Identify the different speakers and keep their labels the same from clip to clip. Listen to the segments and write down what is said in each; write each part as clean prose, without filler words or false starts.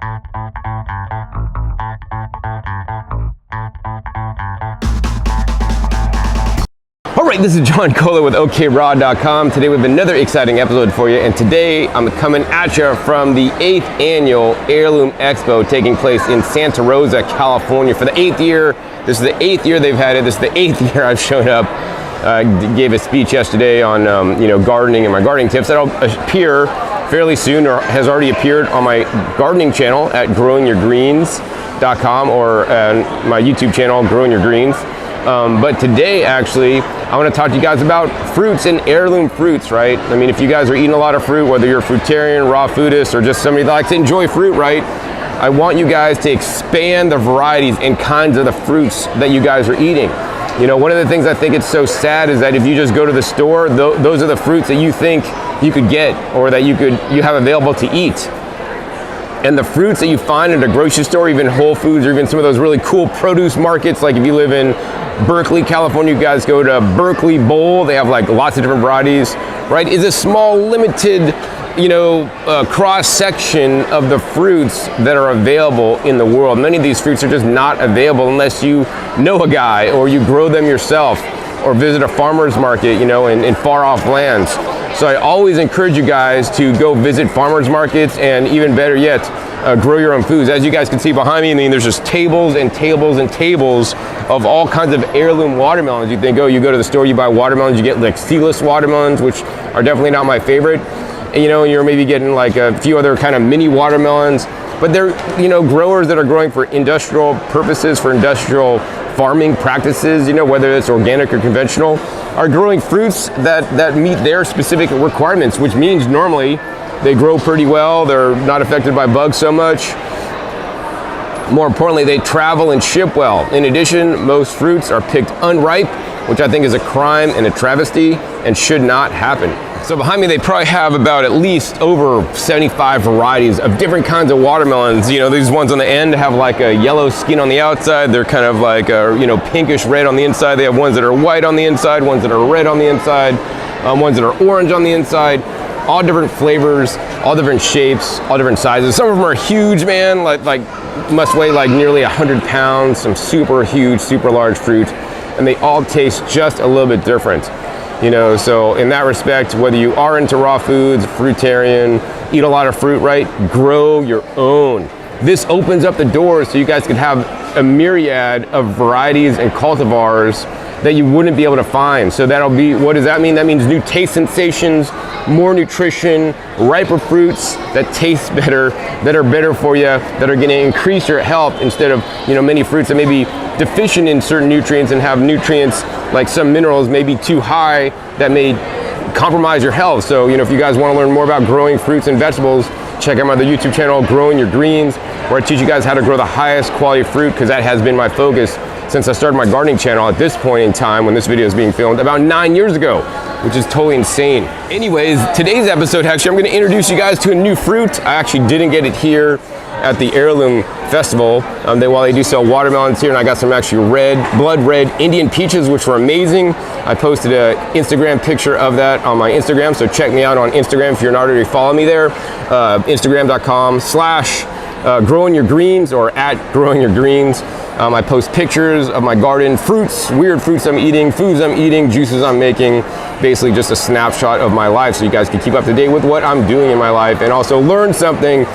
Speaker 1: All right, this is John Kohler with OKRAW.com. Today we have another exciting episode for you, and today I'm coming at you from the 8th annual Heirloom Expo taking place in Santa Rosa, California for the 8th year. This is the 8th year they've had it. This is the 8th year I've shown up. Gave a speech yesterday on gardening and my gardening tips that'll appear fairly soon, or has already appeared on my gardening channel at growingyourgreens.com or my YouTube channel, Growing Your Greens. But today, actually, I want to talk to you guys about fruits and heirloom fruits, right? I mean, if you guys are eating a lot of fruit, whether you're a fruitarian, raw foodist, or just somebody that likes to enjoy fruit, right? I want you guys to expand the varieties and kinds of the fruits that you guys are eating. You know, one of the things I think it's so sad is that if you just go to the store, those are the fruits that you think you could get or that you have available to eat. And the fruits that you find at a grocery store, even Whole Foods, or even some of those really cool produce markets, like if you live in Berkeley, California, you guys go to Berkeley Bowl, they have like lots of different varieties, right? Is a small, limited, cross section of the fruits that are available in the world. Many of these fruits are just not available unless you know a guy or you grow them yourself or visit a farmer's market, in far off lands. So I always encourage you guys to go visit farmers markets, and even better yet, grow your own foods. As you guys can see behind me, there's just tables and tables and tables of all kinds of heirloom watermelons. You think, you go to the store, you buy watermelons, you get like seedless watermelons, which are definitely not my favorite. And you're maybe getting like a few other kind of mini watermelons, but they're, growers that are growing for industrial purposes, for industrial farming practices, whether it's organic or conventional, are growing fruits that meet their specific requirements, which means normally they grow pretty well, they're not affected by bugs so much. More importantly, they travel and ship well. In addition, most fruits are picked unripe, which I think is a crime and a travesty and should not happen. So behind me, they probably have about at least over 75 varieties of different kinds of watermelons. These ones on the end have like a yellow skin on the outside. They're kind of like a, pinkish red on the inside. They have ones that are white on the inside, ones that are red on the inside, ones that are orange on the inside. All different flavors, all different shapes, all different sizes. Some of them are huge, man, like must weigh like nearly 100 pounds, some super huge, super large fruit, and they all taste just a little bit different. So in that respect, whether you are into raw foods, fruitarian, eat a lot of fruit, right? Grow your own. This opens up the doors so you guys can have a myriad of varieties and cultivars that you wouldn't be able to find. So that'll be, what does that mean? That means new taste sensations, more nutrition, riper fruits that taste better, that are better for you, that are gonna increase your health instead of, many fruits that may be deficient in certain nutrients and have nutrients like some minerals may be too high that may compromise your health. So, if you guys wanna learn more about growing fruits and vegetables, check out my other YouTube channel, Growing Your Greens, where I teach you guys how to grow the highest quality fruit, because that has been my focus since I started my gardening channel at this point in time when this video is being filmed about 9 years ago, which is totally insane. Anyways, today's episode, actually, I'm gonna introduce you guys to a new fruit. I actually didn't get it here at the Heirloom Festival. While they do sell watermelons here, and I got some actually blood red Indian peaches, which were amazing. I posted an Instagram picture of that on my Instagram, so check me out on Instagram if you're not already following me there. Instagram.com/growingyourgreens or at growingyourgreens. I post pictures of my garden, fruits, weird fruits I'm eating, foods I'm eating, juices I'm making, basically just a snapshot of my life so you guys can keep up to date with what I'm doing in my life and also learn something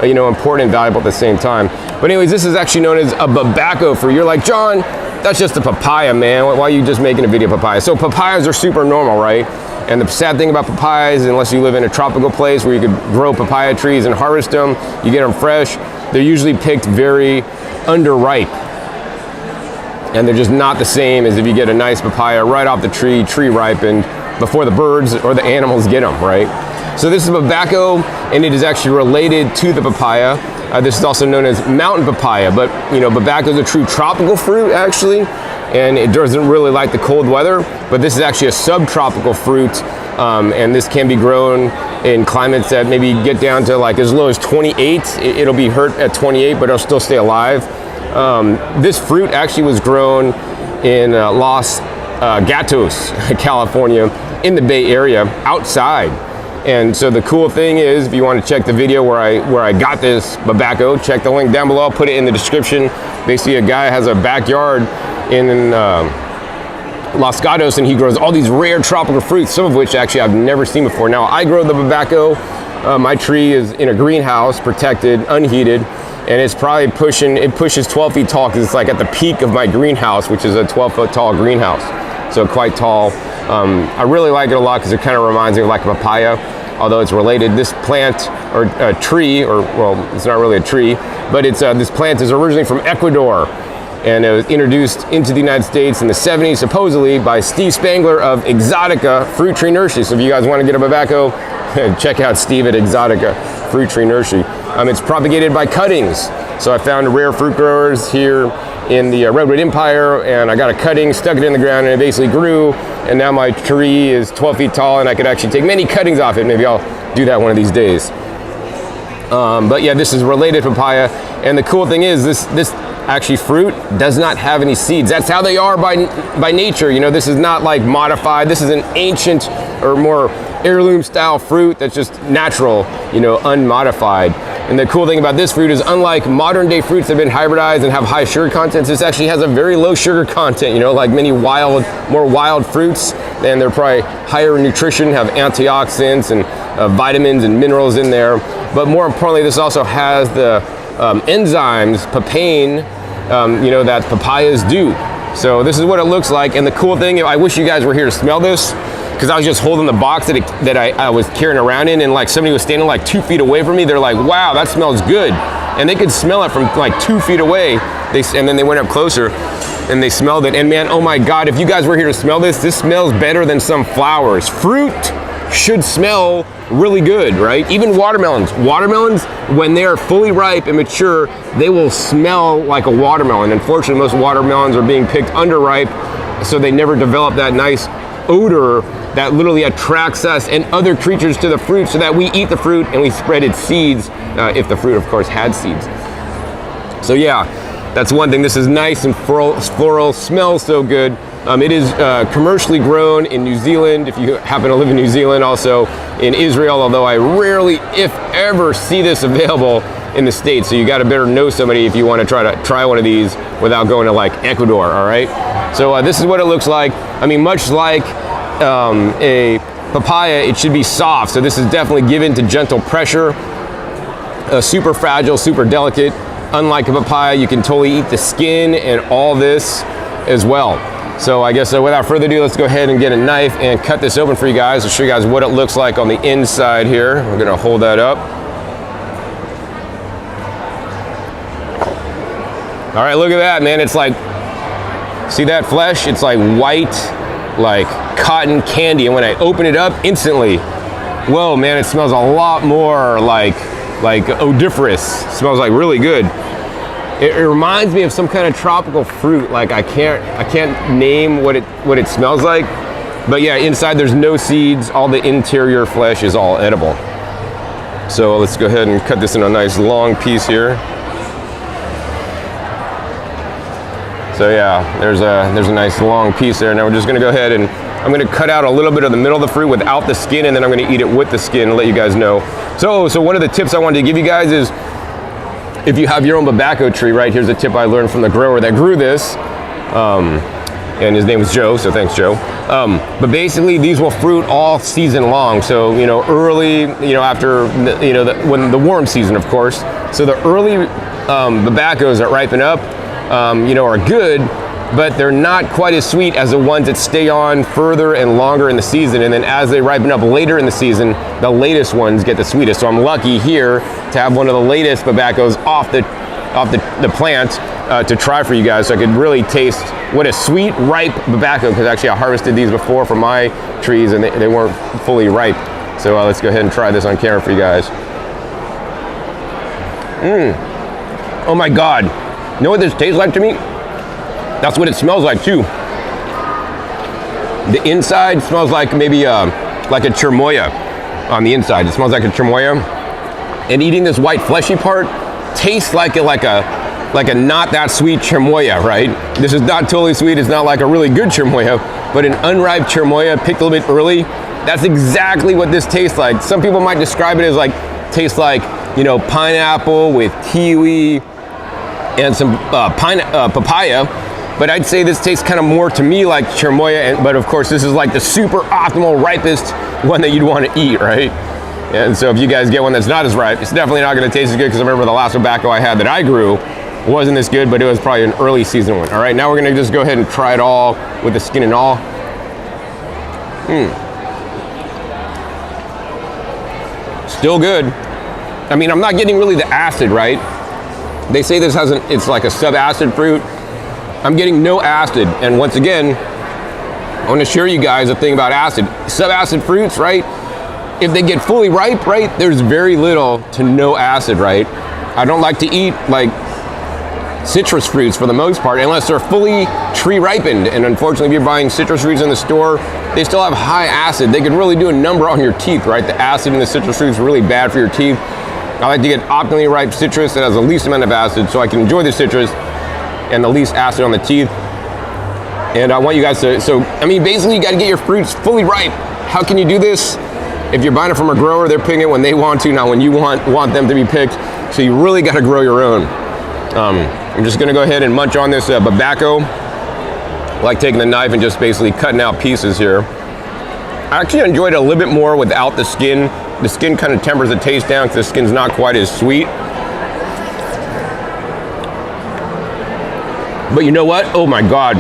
Speaker 1: important and valuable at the same time. But anyways, this is actually known as a Babaco fruit. You're like, John, that's just a papaya, man. Why are you just making a video of papaya? So papayas are super normal, right? And the sad thing about papayas, unless you live in a tropical place where you could grow papaya trees and harvest them, you get them fresh, they're usually picked very underripe. And they're just not the same as if you get a nice papaya right off the tree ripened, before the birds or the animals get them, right? So this is Babaco, and it is actually related to the papaya. This is also known as mountain papaya, but Babaco is a true tropical fruit, actually, and it doesn't really like the cold weather, but this is actually a subtropical fruit, and this can be grown in climates that maybe get down to like as low as 28. It'll be hurt at 28, but it'll still stay alive. This fruit actually was grown in Los Gatos, California, in the Bay Area, outside. And so the cool thing is, if you want to check the video where I got this Babaco, check the link down below. I'll put it in the description. Basically, a guy has a backyard in Los Gatos, and he grows all these rare tropical fruits, some of which actually I've never seen before. Now, I grow the Babaco. My tree is in a greenhouse, protected, unheated, and it's probably pushes 12 feet tall because it's like at the peak of my greenhouse, which is a 12-foot tall greenhouse. So quite tall. I really like it a lot because it kind of reminds me of like a papaya, although it's related. This plant, or a tree, or well, it's not really a tree, but it's this plant is originally from Ecuador, and it was introduced into the United States in the 70s, supposedly by Steve Spangler of Exotica Fruit Tree Nursery. So if you guys want to get a Babaco, check out Steve at Exotica Fruit Tree Nursery. It's propagated by cuttings. So I found rare fruit growers here in the Redwood Empire, and I got a cutting, stuck it in the ground, and it basically grew, and now my tree is 12 feet tall, and I could actually take many cuttings off it. Maybe I'll do that one of these days. But yeah, this is related papaya, and the cool thing is this actually fruit does not have any seeds. That's how they are by nature. You know, this is not like modified. This is an ancient or more heirloom style fruit that's just natural, you know, unmodified. And the cool thing about this fruit is, unlike modern day fruits that have been hybridized and have high sugar content, this actually has a very low sugar content, you know, like many more wild fruits. And they're probably higher in nutrition, have antioxidants and vitamins and minerals in there. But more importantly, this also has the enzymes, papain, you know, that papayas do. So this is what it looks like. And the cool thing, I wish you guys were here to smell this, because I was just holding the box that I was carrying around in, and like somebody was standing like 2 feet away from me. They're like, wow, that smells good. And they could smell it from like 2 feet away. And then they went up closer and they smelled it. And man, oh my God, if you guys were here to smell this smells better than some flowers. Fruit should smell really good, right? Even watermelons. Watermelons, when they are fully ripe and mature, they will smell like a watermelon. Unfortunately, most watermelons are being picked underripe, so they never develop that nice odor that literally attracts us and other creatures to the fruit, so that we eat the fruit and we spread its seeds, if the fruit, of course, had seeds. So yeah, that's one thing. This is nice and floral, smells so good. It is commercially grown in New Zealand, if you happen to live in New Zealand, also in Israel, although I rarely, if ever, see this available in the States. So you got to better know somebody if you want to try one of these without going to like Ecuador, all right? So this is what it looks like. I mean, much like a papaya, it should be soft. So this is definitely given to gentle pressure. Super fragile, super delicate. Unlike a papaya, you can totally eat the skin and all this as well. So I guess without further ado, let's go ahead and get a knife and cut this open for you guys. I'll show you guys what it looks like on the inside here. We're gonna hold that up. All right, look at that, man. It's like, see that flesh? It's like white, like cotton candy. And when I open it up, instantly, whoa, man, it smells a lot more like odoriferous. It smells like really good. It reminds me of some kind of tropical fruit. Like I can't name what it smells like. But yeah, inside there's no seeds. All the interior flesh is all edible. So let's go ahead and cut this in a nice long piece here. So yeah, there's a nice long piece there. Now we're just gonna go ahead and I'm gonna cut out a little bit of the middle of the fruit without the skin, and then I'm gonna eat it with the skin and let you guys know. So one of the tips I wanted to give you guys is, if you have your own Babaco tree, right, here's a tip I learned from the grower that grew this, and his name was Joe, so thanks, Joe. But basically, these will fruit all season long. So, you know, early, you know, after, when the warm season, of course. So the early Babacos that ripen up, you know, are good, but they're not quite as sweet as the ones that stay on further and longer in the season. And then as they ripen up later in the season, the latest ones get the sweetest. So I'm lucky here to have one of the latest Babacos off the plant to try for you guys, so I could really taste what a sweet, ripe Babaco, because actually I harvested these before from my trees and they weren't fully ripe. So let's go ahead and try this on camera for you guys. Oh my God. You know what this tastes like to me? That's what it smells like too. The inside smells like maybe like a cherimoya on the inside. It smells like a cherimoya. And eating this white fleshy part tastes like a not that sweet cherimoya, right? This is not totally sweet. It's not like a really good cherimoya, but an unripe cherimoya picked a little bit early That's exactly what this tastes like. Some people might describe it as like, tastes like, you know, pineapple with kiwi and some papaya. But I'd say this tastes kind of more to me like cherimoya, but of course this is like the super optimal, ripest one that you'd want to eat, right? And so if you guys get one that's not as ripe, it's definitely not going to taste as good, because I remember the last Babaco I had that I grew wasn't this good, but it was probably an early season one. All right, now we're going to just go ahead and try it all with the skin and all. Still good. I mean, I'm not getting really the acid, right? They say this it's like a sub-acid fruit. I'm getting no acid, and once again, I want to share you guys a thing about acid. Sub-acid fruits, right? If they get fully ripe, right, there's very little to no acid, right? I don't like to eat like citrus fruits for the most part unless they're fully tree ripened, and unfortunately if you're buying citrus fruits in the store, they still have high acid. They could really do a number on your teeth, right? The acid in the citrus fruits is really bad for your teeth. I like to get optimally ripe citrus that has the least amount of acid so I can enjoy the citrus and the least acid on the teeth. And I want you guys to, so I mean, basically you got to get your fruits fully ripe. How can you do this? If you're buying it from a grower, they're picking it when they want to, not when you want them to be picked. So you really got to grow your own. I'm just going to go ahead and munch on this Babaco. I like taking the knife and just basically cutting out pieces here. I actually enjoyed it a little bit more without the skin. The skin kind of tempers the taste down because the skin's not quite as sweet. But you know what? Oh my God.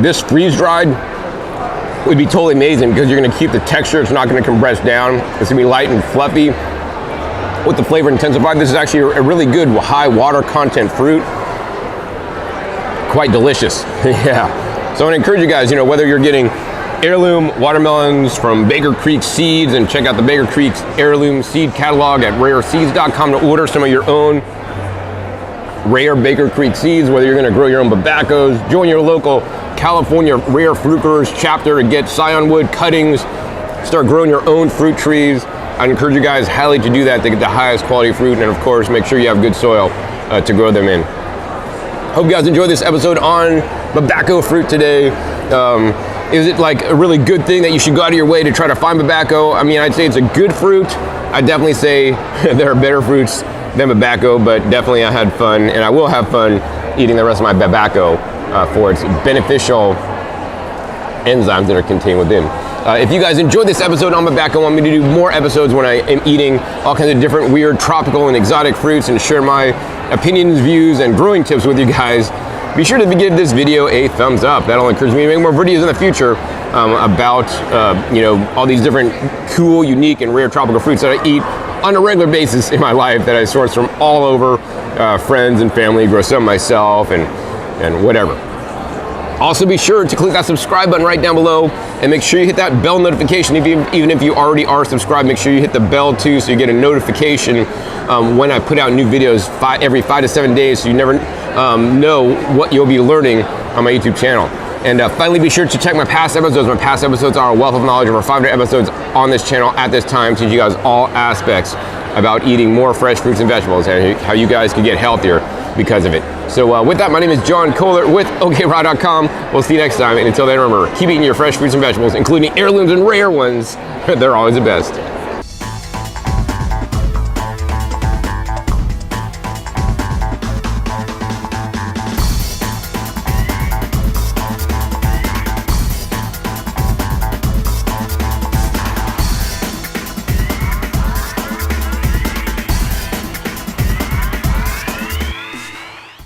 Speaker 1: This freeze-dried would be totally amazing because you're gonna keep the texture. It's not gonna compress down. It's gonna be light and fluffy with the flavor intensified. This is actually a really good high water content fruit. Quite delicious, yeah. So I wanna encourage you guys, you know, whether you're getting heirloom watermelons from Baker Creek Seeds, and check out the Baker Creek heirloom seed catalog at rareseeds.com to order some of your own rare Baker Creek seeds, whether you're going to grow your own Babacos, join your local California Rare Fruit Growers chapter to get scion wood cuttings, start growing your own fruit trees. I'd encourage you guys highly to do that to get the highest quality fruit, and of course make sure you have good soil to grow them in. Hope you guys enjoyed this episode on Babaco fruit today. Is it like a really good thing that you should go out of your way to try to find Babaco? I mean, I'd say it's a good fruit. I'd definitely say there are better fruits than Babaco, but definitely I had fun, and I will have fun eating the rest of my Babaco for its beneficial enzymes that are contained within. If you guys enjoyed this episode on Babaco, want me to do more episodes when I am eating all kinds of different weird tropical and exotic fruits and share my opinions, views, and growing tips with you guys, be sure to give this video a thumbs up. That'll encourage me to make more videos in the future about you know, all these different cool, unique, and rare tropical fruits that I eat on a regular basis in my life that I source from all over, friends and family, grow some myself, and whatever. Also be sure to click that subscribe button right down below, and make sure you hit that bell notification. Even if you already are subscribed, make sure you hit the bell too, so you get a notification when I put out new videos every 5 to 7 days, so you never know what you'll be learning on my YouTube channel. And finally, be sure to check my past episodes. My past episodes are a wealth of knowledge. Over 500 episodes on this channel at this time, teach you guys all aspects about eating more fresh fruits and vegetables, and how you guys can get healthier because of it. So with that, my name is John Kohler with OKRAW.com. We'll see you next time, and until then, remember, keep eating your fresh fruits and vegetables, including heirlooms and rare ones. They're always the best.